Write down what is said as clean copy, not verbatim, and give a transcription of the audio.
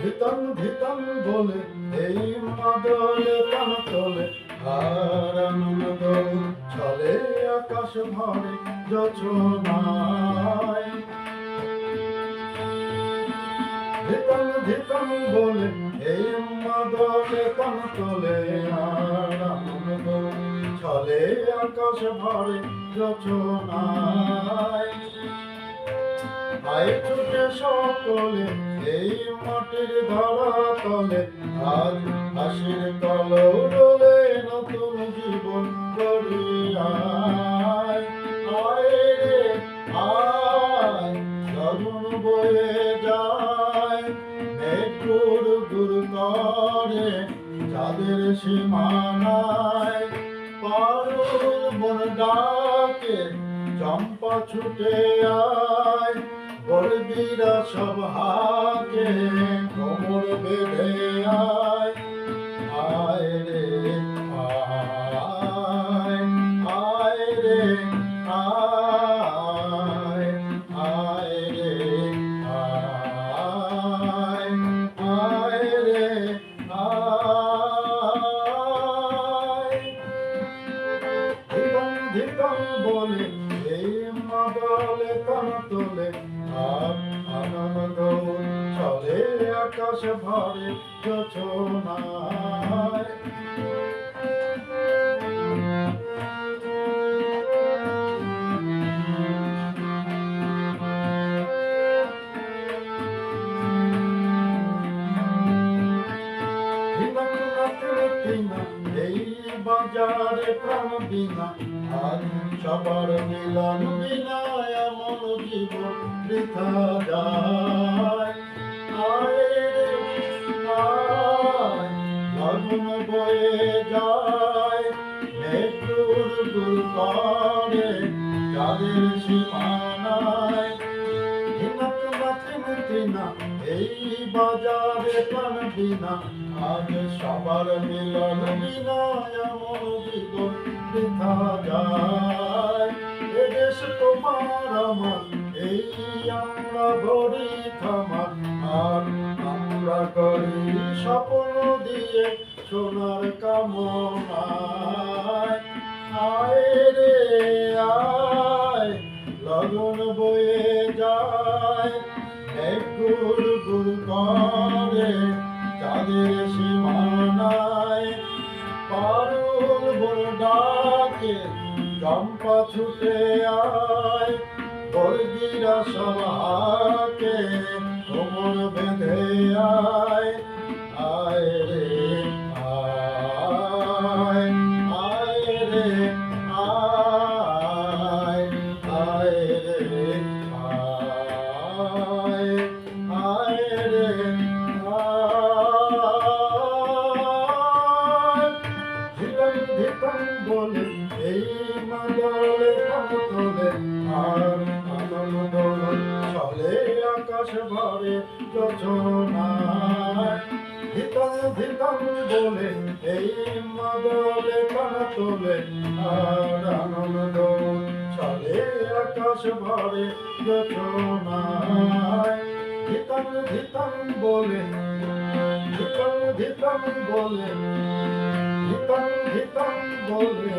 ধিতং ধিতং বলে এই মাদলে তান তোলে, আর আনন্দ ছলে আকাশ ভরে যোছনায়। ধিতং ধিতং বলে এই মাদলে তান তোলে, আর আনন্দ ছলে আকাশ ভরে যোছনায়। আয় ছুটে সকলে এই মাটির ধরা তলে, আজ হাসির কলরবে নতুন জীবন গড়ি আয়। আয় রে আয়, গগন বয়ে যায়, মেঘ গুড় গুড় করে চাঁদের সীমানায়। পারুল বন ডাকে চম্পা ছুটে আয়, বর্গীরা সব হাকে কোমর বেঁধে আয়। আয় রে আয়, আয় রে আয়, আয় রে আয়, আয় রে আয়। ধিতং ধিতং বলে এই মাদলে তান তোলে, আর আনন্দ ছলে আকাশ ভরে যোছনায়। এই বাজারে প্রাণ বিনা, আজ সবার মিলন বিনা এমন জীবন বৃথা যায়। আয় রে আয়, লগন বয়ে যায়, মেঘ গুড় গুড় করে চাঁদের সীমানায়। হিনক নাচিন তিনা এই বাজারে প্রাণ বিনা, আজ সবার মিলন বিনা এমন জীবন বৃথা যায়। এ দেশ তোমার আমার, এই আমরা ভরি খামার, আর আমরা করি স্বপ্ন দিয়ে সোনার কামনায়। আয় রে আয়, লগন বয়ে যায়, এক গুড় গুড় করে চাঁদের সীমানায়। পারুল বন ডাকে চম্পা ছুটে আয়, বর্গীরা সব হাকে কোমর বেঁধে আয়। আয় রে আয়, আয় রে আয়, আয় রে আয়, আয় রে আয়। ধিতং ধিতং বলে এই মাদলে তান তোলে, আর আনন্দ ছলে আকাশ ভরে যোছনায়। ধিতং ধিতং বলে এই মাদলে তান তোলে, আর আনন্দ ছলে আকাশ ভরে যোছনায়। ধিতং ধিতং বলে, ধিতং ধিতং বলে, ধিতং ধিতং বলে।